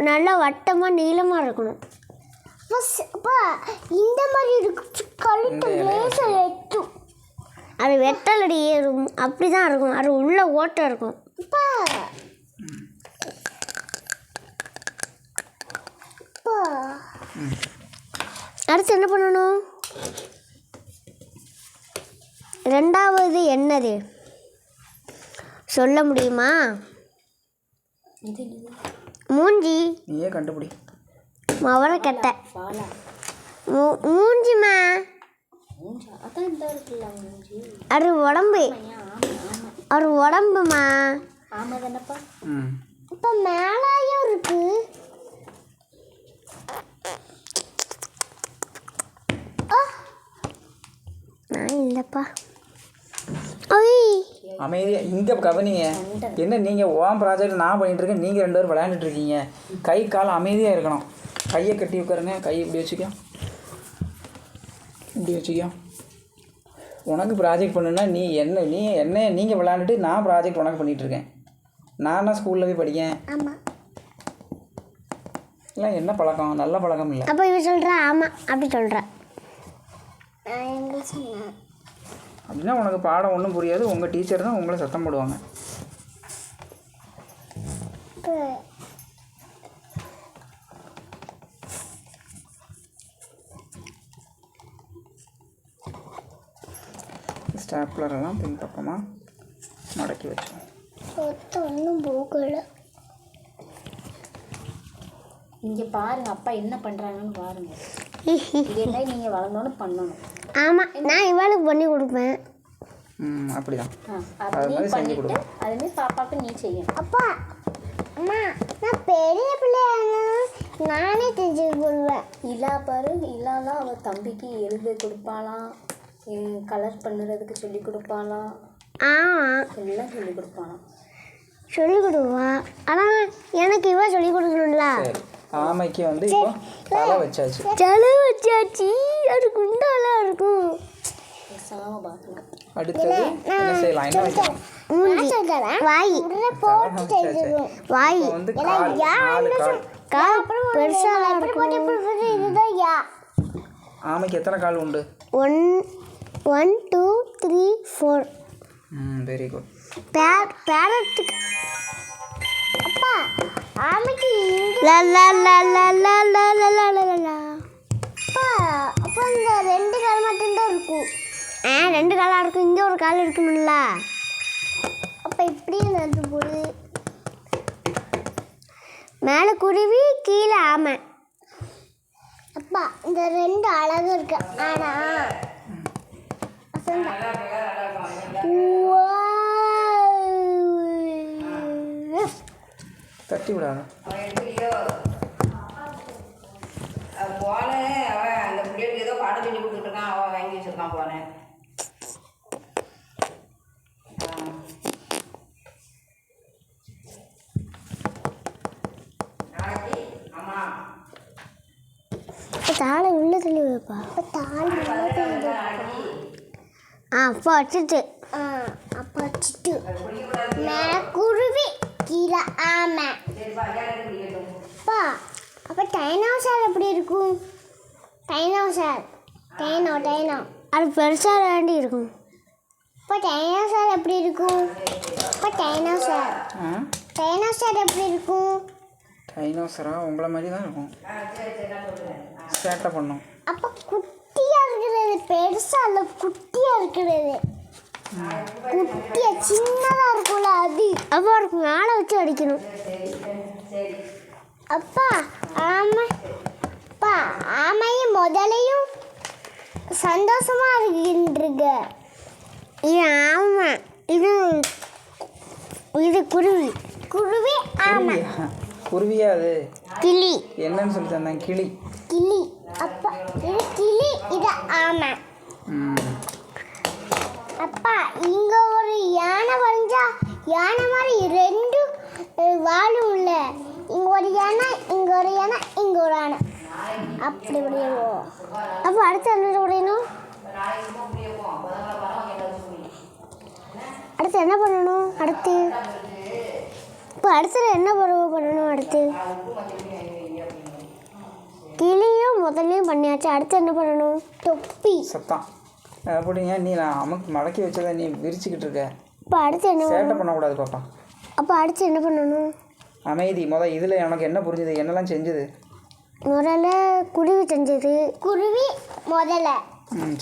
நல்லா வட்டமாக நீளமாக இருக்கணும். அப்பா இந்த மாதிரி இருக்கு கழுத்து லேசாக வெட்டும். அது வெட்டலடி அப்படி தான் இருக்கும். அது உள்ள ஓட்டை இருக்கும். அப்பா அடுத்து என்ன பண்ணணும்? ரெண்டாவது என்னது சொல்ல முடியுமா? மூஞ்சி. நீயே கண்டுபிடி. மவர கட்டை மூஞ்சிமா. அது உடம்பு. அது உடம்புமா. இப்போ மேலாயும் இருக்கு. நான் இல்லைப்பா. அமைதியா இங்கே கவனிங்க. என்ன நீங்கள் ஓம் ப்ராஜெக்ட் நான் பண்ணிகிட்டு இருக்கேன், நீங்கள் 2 பேரும் விளையாண்டுட்டு இருக்கீங்க. கை கால் அமைதியாக இருக்கணும். கையை கட்டி உட்காருங்க. கையை இப்படி வச்சுக்கோ, இப்படி வச்சுக்கோ. உனக்கு ப்ராஜெக்ட் பண்ணுன்னா நீங்கள் விளையாண்டுட்டு நான் ப்ராஜெக்ட் உனக்கு பண்ணிகிட்ருக்கேன். நான் ஸ்கூலில் போய் படிக்கேன். இல்லை என்ன பழக்கம்? நல்ல பழக்கம் இல்லை. அப்போ இவ சொல்கிறா ஆமாம் அப்படி சொல்கிறா. அப்படின்னா உனக்கு பாடம் ஒன்றும் புரியாது. உங்கள் டீச்சர் தான் உங்களை சத்தம் போடுவாங்க. ஸ்டாப்லரெல்லாம் பின்பக்கமாக மடக்கி வச்சோம். ஒன்றும் போகல. இங்கே பாருங்கள் அப்பா என்ன பண்ணுறாங்கன்னு பாருங்கள். இதெல்லாம் நீங்கள் வளர்ந்தோன்னு பண்ணணும். ஆமாம் நான் இவளுக்கு பண்ணி கொடுப்பேன். அப்படிதான். அதுமாதிரி செஞ்சு கொடுப்பேன். அதுமாதிரி பாப்பாவுக்கு நீ செய்யணும். அப்பா அம்மா நான் பெரிய பிள்ளையா நானே செஞ்சு கொடுப்பேன். இலா பாரு, இலாலாம் அவள் தம்பிக்கு எழுத கொடுப்பாளாம், கலர் பண்ணுறதுக்கு சொல்லி கொடுப்பாளாம். எல்லாம் சொல்லி கொடுப்பாளாம். சொல்லி கொடுவா. ஆனால் எனக்கு இவ சொல்லி கொடுக்கணும்ல. ஆமைக்கு வந்து இப்போ தலை வச்சாச்சு. தலை வச்சாச்சு. அது குண்டாலாம் இருக்கும். அடுத்தது என்ன செய்யலாம்? என்ன வைக்கலாம்? வாய் வாய் வந்து கால் பெருசாக இதுதான் யா. ஆமைக்கு எத்தனை கால் உண்டு? 1 2 3 4. Very good. பேரட்டுக்கு அப்பா ஆமைக்கு லா லா லா லா லா லா லா லா லா லா. அப்பா அப்போ இந்த 2 கால் மட்டும்தான் இருக்கும். 2 காலாக இருக்கும். இங்கே ஒரு கால் இருக்கணும்ல. அப்போ இப்படியே நடந்து போகுது. மேலே குருவி கீழே ஆமை. அப்பா இந்த 2 அழகு இருக்கு. ஆனால் தட்டி விடாத. போனேன் அவன் அந்த பிள்ளைகளுக்கு ஏதோ பாடம் சொல்லி கொடுத்துட்ருக்கான். அவன் வாங்கி வச்சுருக்கான். போனேன் ஆமா தாளை உள்ள தள்ளி வைப்பா. தாளை உள்ள தள்ளி வைப்பா. அப்பா வச்சுட்டு அப்பா வச்சுட்டு மேலே குருவி கீழே ஆமை. அப்பா அப்போ டைனோசர் எப்படி இருக்கும்? டைனோசர் டைனோ அது பெருசாக வேண்டி இருக்கும். இப்போ டைனோசர் எப்படி இருக்கும்? இப்போ டைனோசர் எப்படி இருக்கும்? டைனோசரா உங்களை மாதிரி தான் இருக்கும். சேட்டை பண்ணும். அப்போ குட்டியாக இருக்கிறது பெருசாக இல்லை, குட்டியாக இருக்கிறது குட்டியாக சின்னதாக இருக்கும்ல அது. அப்போ அதுக்கு மேலே வச்சு அடிக்கணும். அப்பா அப்பா ஆமையும் முதலையும் சந்தோஷமாக இருக்கின்றீங்க. இது ஆமை. இது குருவி ஆமை. குருவியா? அது கிளி. என்னன்னு சொல்லி தந்தேன்? கிளி. அப்பா இது கிளி, இது ஆமை. அப்பா இங்க ஒரு யானை வரைஞ்சா யானை மாதிரி 2 வாழும் இல்ல. இங்க ஒரு யானை, இங்க ஒரு யானை, இங்க ஒரு யானை. அப்படி வரையணும். அப்போ அடுத்து என்ன வரையணும்? அடுத்து என்ன பண்ணணும்? அடுத்து இப்போ அடுத்தது என்ன பருவ பண்ணணும்? அடுத்து கிளியும் முதல்லையும் பண்ணியாச்சு. அடுத்து என்ன பண்ணணும்? தொப்பி. சத்தம் அப்படிங்க. நீ நான் மடக்கி வச்சதை நீ விரிச்சுக்கிட்டு இருக்க. இப்போ அடுத்து என்ன சேட்டை பண்ணக்கூடாது பாப்பா. அப்போ அடுத்து என்ன பண்ணணும்? அமைதி. இதில் எனக்கு என்ன புரிஞ்சுது, என்னெல்லாம் செஞ்சுது? முதல்ல குருவி செஞ்சது. குருவி முதல்ல.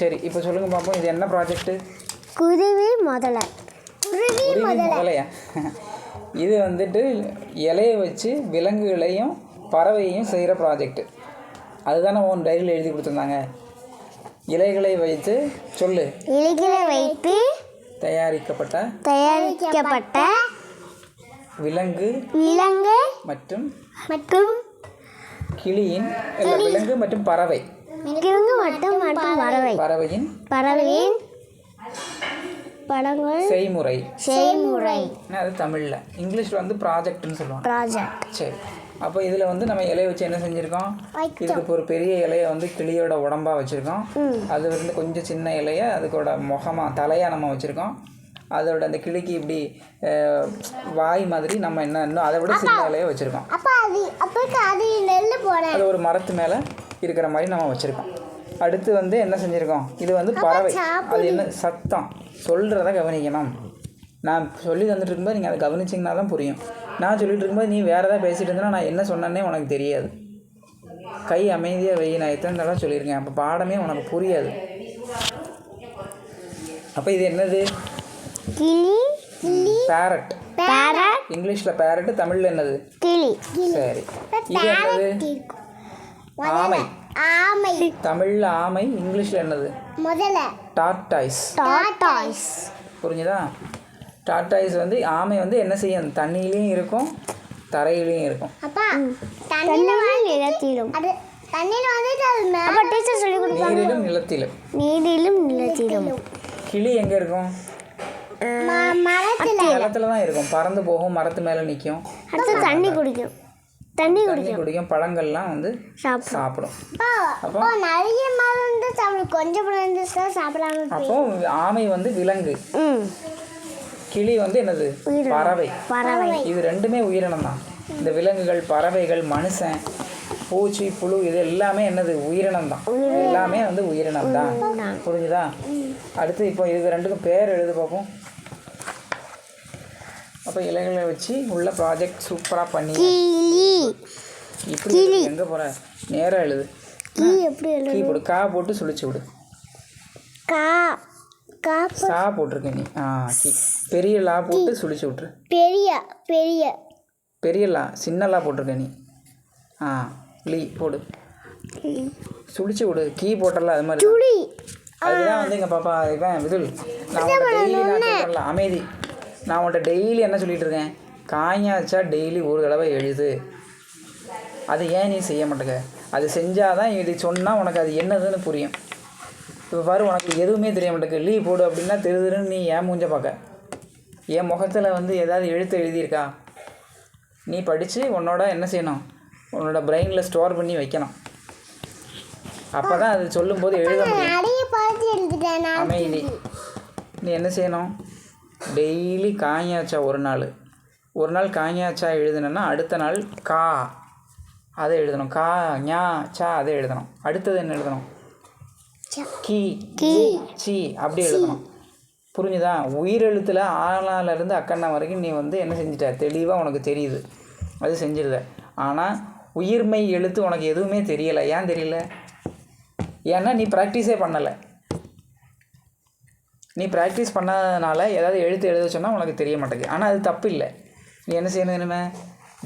சரி, இப்போ சொல்லுங்கள் பார்ப்போம், இது என்ன ப்ராஜெக்ட்டு? குருவி முதல்ல. குருவி முதலையா? இது வந்துட்டு இலையை வச்சு விலங்குகளையும் பறவையையும் செய்கிற ப்ராஜெக்ட்டு. அதுதானே உன் டைரியில் எழுதி கொடுத்துருந்தாங்க. இலைகளை வைத்து சொல்லு. இலைகளை வைத்து தயாரிக்கப்பட்ட விலங்கு மற்றும் கிளியின் விலங்கு மற்றும் பறவை. பறவையின் படங்கள் செய்முறை. அது தமிழில். இங்கிலீஷில் வந்து ப்ராஜெக்ட்னு சொல்லுவாங்க. சரி, அப்போ இதில் வந்து நம்ம இலையை வச்சு என்ன செஞ்சுருக்கோம்? இதுக்கு இப்போ ஒரு பெரிய இலையை வந்து கிளியோட உடம்பாக வச்சுருக்கோம். அது வந்து கொஞ்சம் சின்ன இலையை அதுக்கோட முகமாக தலையாக நம்ம வச்சுருக்கோம். அதோட அந்த கிளிக்கு இப்படி வாய் மாதிரி நம்ம இன்னும் அதை விட சின்ன இலையை வச்சுருக்கோம். அது ஒரு மரத்து மேலே இருக்கிற மாதிரி நம்ம வச்சுருக்கோம். அடுத்து வந்து என்ன செஞ்சுருக்கோம்? இது வந்து பறவை. அது என்ன சத்தம் சொல்கிறத கவனிக்கணும். நான் சொல்லி தந்துட்டு இருக்கும்போது நீங்கள் அதை கவனிச்சிங்கன்னா தான் புரியும். நான் சொல்லிட்டு இருக்கும்போது நீ வேறு ஏதாவது பேசிகிட்டு இருந்தேன்னா நான் என்ன சொன்னேன்னே உனக்கு தெரியாது. கை அமைதியாக வை. நான் எத்தனை தடவை சொல்லியிருக்கேன். அப்போ பாடமே உனக்கு புரியாது. அப்போ இது என்னது? பேரட். இங்கிலீஷில் பேரட், தமிழில் என்னது? கிளி. சரி, இது என்னது? ஆமை. தமிழில் ஆமை, இங்கிலீஷில் என்னது? டார்டாய்ஸ். புரிஞ்சுதா? டார்டாய்ஸ் வந்து ஆமை வந்து என்ன செய்யும்? தண்ணியிலையும் இருக்கும், தரையிலையும் இருக்கும். நீரிலும் நிலத்திலும். கிளி எங்கே இருக்கும்? நிலத்துல தான் இருக்கும். பறந்து போகும், மரத்து மேலே நிற்கும், தண்ணி குடிக்கும், பழங்கள்லாம் வந்து சாப்பிடும். அப்போ அப்போ ஆமை வந்து விலங்கு, கிளி வந்து என்னது? பறவை. இது ரெண்டுமே உயிரினம் தான். இந்த விலங்குகள், பறவைகள், மனுஷன், பூச்சி, புழு, இது எல்லாமே என்னது? உயிரினம் தான். எல்லாமே வந்து உயிரினம் தான். புரிஞ்சுதா? அடுத்து இப்போ இது ரெண்டுக்கும் பேர் எழுது பார்ப்போம். அப்போ இலைகளை வச்சு உள்ள ப்ராஜெக்ட் சூப்பராக பண்ணி இப்படி எங்கே போகிற? நேராக எழுது. கீ போடு. கா போட்டு சுழிச்சு விடு. சா போட்டிருக்கேன் நீ. கீ பெரிய லா போட்டு சுழிச்சு விட்ரு. பெரிய லா, சின்ன லா போட்டிருக்கேன் நீ. லீ போடு, சுழிச்சு விடு. கீ போட்டல அது மாதிரி. அதுதான் வந்து எங்கள் பாப்பா இவன் விதுல். நான் சொல்கிறேன்ல, அமைதி. நான் உன்கிட்ட டெய்லி என்ன சொல்லிகிட்டு இருக்கேன்? காயாச்சா டெய்லி ஒரு தடவை எழுது. அது ஏன் நீ செய்ய மாட்டேங்க? அது செஞ்சால் தான் இது சொன்னால் உனக்கு அது என்னதுன்னு புரியும். இப்போ பாரு, உனக்கு எதுவுமே தெரிய மாட்டேங்க. லீவ் போடு அப்படின்னா திருதுன்னு நீ ஏன் மூஞ்ச பார்க்க? என் முகத்தில் வந்து ஏதாவது எழுத்து எழுதியிருக்கா? நீ படித்து உன்னோட என்ன செய்யணும்? உன்னோட பிரெயினில் ஸ்டோர் பண்ணி வைக்கணும். அப்போ தான் அது சொல்லும்போது எழுத முடியும். அமைதி. நீ என்ன செய்யணும்? டெய்லி காயாச்சா ஒரு நாள் காயாச்சா எழுதுனா அடுத்த நாள் கா அதை எழுதணும். கா ஞா சா அதை எழுதணும். அடுத்தது என்ன எழுதணும்? கீ சி அப்படி எழுதணும். புரிஞ்சுதா? உயிரெழுத்தில் ஆனாலேருந்து அக்கண்ணா வரைக்கும் நீ வந்து என்ன செஞ்சிட்ட? தெளிவாக உனக்கு தெரியுது, அது செஞ்சிருத. ஆனால் உயிர்மை எழுத்து உனக்கு எதுவுமே தெரியலை. ஏன் தெரியல? ஏன்னா நீ ப்ராக்டிஸே பண்ணலை. நீ ப்ராக்டிஸ் பண்ணாதனால ஏதாவது எழுத்து எழுத சொன்னால் உனக்கு தெரிய மாட்டேங்குது. ஆனால் அது தப்பு இல்லை. நீ என்ன செய்யணும்? என்ன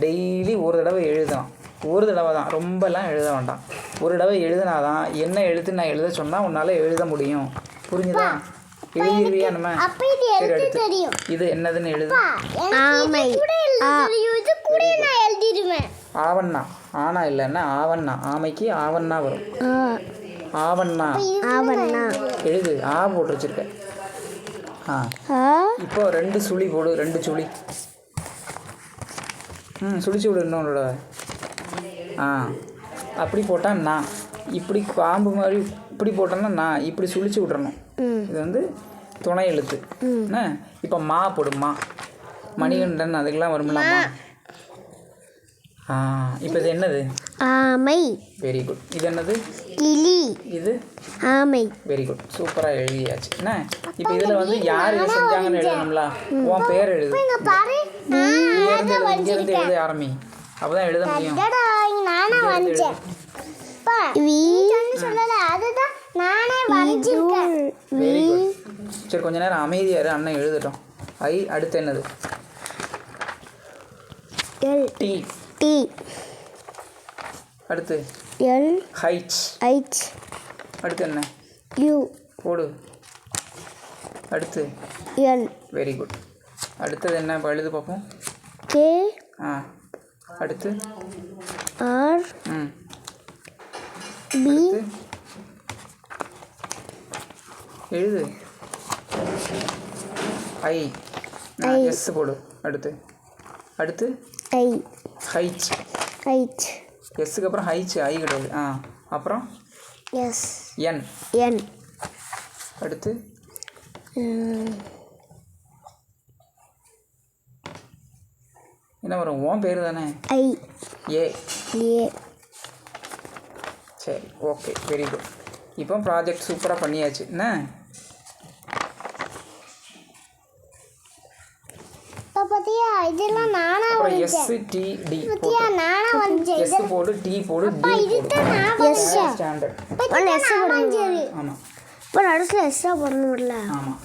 டெய்லி ஒரு தடவை எழுதணும். ஒரு தடவை தான், ரொம்பலாம் எழுத வேண்டாம். ஒரு தடவை எழுதினாதான் என்ன எழுத்து நான் எழுத சொன்னால் உன்னால் எழுத முடியும். புரிஞ்சுதா? எழுதிருவியா? நம்ம சரி, அடுத்து இது என்னதுன்னு எழுது. ஆவண்ணா. ஆனா இல்லைன்னா ஆவண்ணா. ஆமைக்கு ஆவண்ணா வரும். ஆவண்ணா எழுது. போட்டு வச்சிருக்க. இப்போ 2 சுழி போடு. 2 சுழி. சுழிச்சு விடு இன்னொன்னோட. அப்படி போட்டால் நான், இப்படி பாம்பு மாதிரி இப்படி போட்டோன்னா நான், இப்படி சுழிச்சு விட்றணும். இது வந்து துணை எழுத்து என்ன. இப்போ மா போடு. மணிகண்டன் அதுக்கெல்லாம் வரும்லாமா? இப்போ இது என்னது? ஆமை. Very good. இது என்னது? கிளி. இது ஆமை. Very good. சூப்பராக எழுதியாச்சு. என்ன இப்போ இதில் வந்து யார் இது செஞ்சாங்கன்னு எழுதணும்ல? உன் பேர் எழுது. இங்கேருந்து எழுத ஆரம்பி, அப்போ தான் எழுத முடியும். நானே வரைஞ்சேன். அதுதான் நானே வரைஞ்சிருக்கேன். Very good. சரி கொஞ்ச நேரம் அமைதியாக இரு, அண்ணன் எழுதட்டும். அடுத்து என்னது? எல். டி. டி. அடுத்து எல். ஹைச். ஹைச். அடுத்து என்ன? யூ. போடு. அடுத்து எல். Very good. அடுத்தது என்ன? இப்போ எழுது பார்ப்போம். கே. அடுத்து ஆர். பி. எழுது. ஐ. எஸ் போடு. அடுத்து ஐ. ஹைச். ஹைச். எஸ்ஸுக்கு அப்புறம் ஹைச், ஐ கிடையாது. அப்புறம் எஸ். என். என். அடுத்து என்ன வரும்? உன் பேர் தானே? ஐ. ஏ. ஏ. சரி ஓகே வெரி குட். இப்போ ப்ராஜெக்ட் சூப்பராக பண்ணியாச்சு. என்ன பத்தியா இதெல்லாம் நானா அப்புறம் வரைஞ்சேன். STD பத்தியா நானா வரைஞ்சேன். எஸ் போடு, டி போடு, டி போடு. S standard. ஒன்னு எஸ் போடுங்க. ஆமாம் இப்போ நடுவில் எஸ்ஸா போடணும்ல. ஆமாம்.